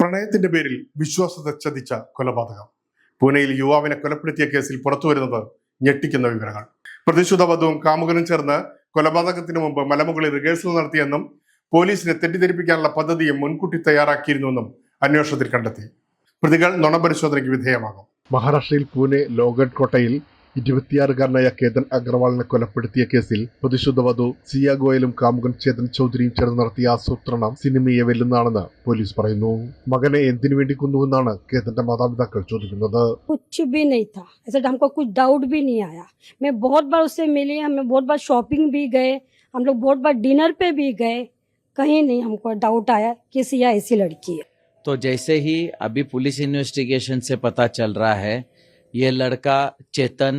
പ്രണയത്തിന്റെ പേരിൽ വിശ്വാസത്തെ ചതിച്ച കൊലപാതകം. പൂനെയിൽ യുവാവിനെ കൊലപ്പെടുത്തിയ കേസിൽ പുറത്തുവരുന്നത് ഞെട്ടിക്കുന്ന വിവരങ്ങൾ. പ്രതിശുദ്ധ വധുവും കാമുകനും ചേർന്ന് കൊലപാതകത്തിന് മുമ്പ് മലമുകളിൽ റിഹേഴ്സൽ നടത്തിയെന്നും പോലീസിനെ തെറ്റിദ്ധരിപ്പിക്കാനുള്ള പദ്ധതിയും മുൻകൂട്ടി തയ്യാറാക്കിയിരുന്നുവെന്നും അന്വേഷണത്തിൽ കണ്ടെത്തി. പ്രതികൾ നുണപരിശോധനയ്ക്ക് വിധേയമാകും. മഹാരാഷ്ട്രയിൽ പൂനെ ലോഗഡ് കോട്ടയിൽ 26-കാരനായ കേതൻ അഗർവാളിനെ കൊലപ്പെടുത്തിയ കേസിൽ പ്രതിശുദ്ധ വധു സിയ ഗോയലും കാമുകൻ ചേതൻ ചൗധരിയും ചേർന്ന് നടത്തിയ ആസൂത്രണം സിനിമയെ വെല്ലുന്നതാണെന്ന് പോലീസ് പറയുന്നു. മകനെ എന്തിനു വേണ്ടി കൊന്നുവെന്നാണ് കേതന്റെ മാതാപിതാക്കൾ ചോദിക്കുന്നത്. कुछ भी नहीं था, ऐसा हमको कुछ डाउट भी नहीं आया. मैं बहुत बार उससे मिली, हमें बहुत बार शॉपिंग भी गए, हम लोग बहुत बार डिनर पे भी गए, कहीं नहीं हमको डाउट आया कि सिया ऐसी लड़की है. तो जैसे ही अभी पुलिस इन्वेस्टिगेशन से पता चल रहा है, ये लड़का चेतन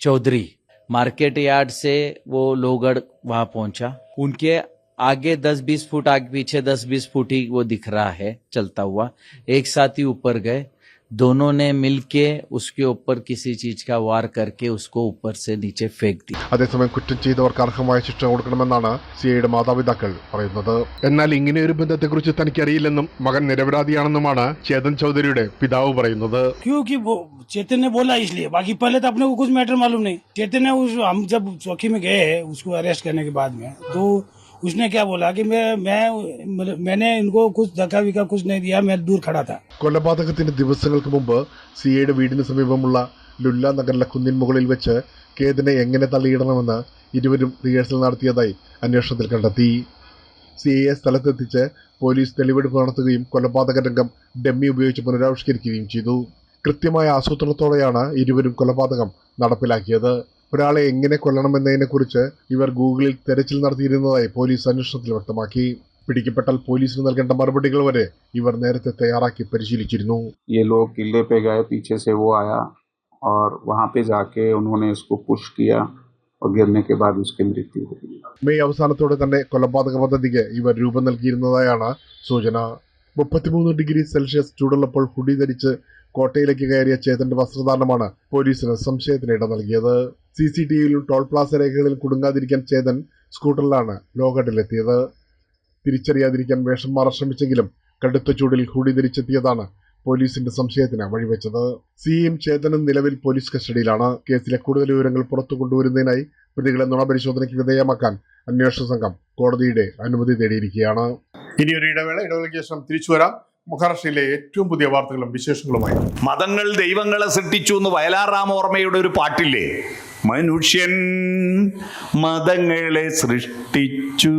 चौधरी मार्केट यार्ड से वो लोगढ़ वहां पहुंचा. उनके आगे 10-20 फुट आगे पीछे 10-20 फुट ही वो दिख रहा है चलता हुआ. एक साथ ही ऊपर गए, दोनों ने मिलके उसके ऊपर किसी चीज का वार करके उसको ऊपर से नीचे फेंक दी. അതേസമയം കുറ്റം ചെയ്തവർക്ക് അർഹമായ ശിക്ഷ കൊടുക്കണമെന്നാണ് സിഐയുടെ മാതാപിതാക്കൾ പറയുന്നത്. എന്നാൽ ഇങ്ങനെ ഒരു ബന്ധത്തെക്കുറിച്ച് തനിക്കറിയില്ലെന്നും മകൻ നിരപരാധിയാണെന്നുമാണ് ചേതൻ ചൗധരിയുടെ പിതാവ് പറയുന്നത്. क्योंकि वो चेतन ने बोला इसलिए, बाकी पहले तो अपने को कुछ मैटर मालूम नहीं. चेतन ने हम जब चौकी में गए उसको अरेस्ट करने के बाद में, तो उसने क्या बोला कि मैंने इनको कुछ धक्का विका कुछ नहीं दिया, मैं दूर खड़ा था. കൊലപാതകത്തിന് ദിവസങ്ങൾക്ക് മുമ്പ് സിഐയുടെ വീടിന് സമീപമുള്ള ലുല്ല നഗറിലെ കുന്നിൻ മുകളിൽ വെച്ച് കേതനെ എങ്ങനെ തള്ളിയിടണമെന്ന് ഇരുവരും റിഹേഴ്സൽ നടത്തിയതായി അന്വേഷണത്തിൽ കണ്ടെത്തി. സിഐയെ സ്ഥലത്തെത്തിച്ച് പോലീസ് തെളിവെടുപ്പ് നടത്തുകയും കൊലപാതക രംഗം ഡമ്മി ഉപയോഗിച്ച് പുനരാവിഷ്കരിക്കുകയും ചെയ്തു. കൃത്യമായ ആസൂത്രണത്തോടെയാണ് ഇരുവരും കൊലപാതകം നടപ്പിലാക്കിയത്. ഒരാളെ എങ്ങനെ കൊല്ലണമെന്നതിനെക്കുറിച്ച് ഇവർ ഗൂഗിളിൽ തെരച്ചിൽ നടത്തിയിരുന്നതായി പോലീസ് അന്വേഷണത്തിൽ വ്യക്തമാക്കി. പിടിക്കപ്പെട്ടാൽ പോലീസിന് നൽകേണ്ട മറുപടികൾ വരെ ഇവർ നേരത്തെ തയ്യാറാക്കി പരിശീലിച്ചിരുന്നു. ये लोग किले पे गए, पीछे से वो आया और वहाँ पे जाके उन्होंने उसको पुश किया और गिरने के बाद उसकी मृत्यु हो गई. മെയ് അവസാനത്തോടെ തന്നെ കൊലപാതക പദ്ധതിക്ക് ഇവർ രൂപം നൽകിയിരുന്നതായാണ് സൂചന. 33 ഡിഗ്രി സെൽഷ്യസ് ചൂടുള്ളപ്പോൾ ഹുഡി ധരിച്ച് കോട്ടയിലേക്ക് കയറിയ ചേതന്റെ വസ്ത്രധാരണമാണ് പോലീസിന് സംശയത്തിന് ഇട നൽകിയത്. CCTVയിലും ടോൾ പ്ലാസ രേഖകളിൽ കുടുങ്ങാതിരിക്കാൻ ചേതൻ സ്കൂട്ടറിലാണ് ലോഗഡിലെത്തിയത്. തിരിച്ചറിയാതിരിക്കാൻ വേഷം മാറാൻ ശ്രമിച്ചെങ്കിലും കടുത്ത ചൂടിൽ ഹുഡി ധരിച്ചെത്തിയതാണ് പോലീസിന്റെ സംശയത്തിന് വഴിവെച്ചത്. സിയും ചേതനും നിലവിൽ പോലീസ് കസ്റ്റഡിയിലാണ്. കേസിലെ കൂടുതൽ വിവരങ്ങൾ പുറത്തു കൊണ്ടുവരുന്നതിനായി പ്രതികളെ നുണപരിശോധനയ്ക്ക് വിധേയമാക്കാൻ അന്വേഷണ സംഘം കോടതിയുടെ അനുമതി തേടിയിരിക്കുകയാണ്. ഇനിയൊരു ഇടവേളയ്ക്ക് ശേഷം തിരിച്ചു വരാം. മഹാരാഷ്ട്രയിലെ ഏറ്റവും പുതിയ വാർത്തകളും വിശേഷങ്ങളുമായി. മതങ്ങൾ ദൈവങ്ങളെ സൃഷ്ടിച്ചു എന്ന് വയലാർ രാമവർമ്മയുടെ ഒരു പാട്ടില്ലേ? മനുഷ്യൻ മതങ്ങളെ സൃഷ്ടിച്ചു.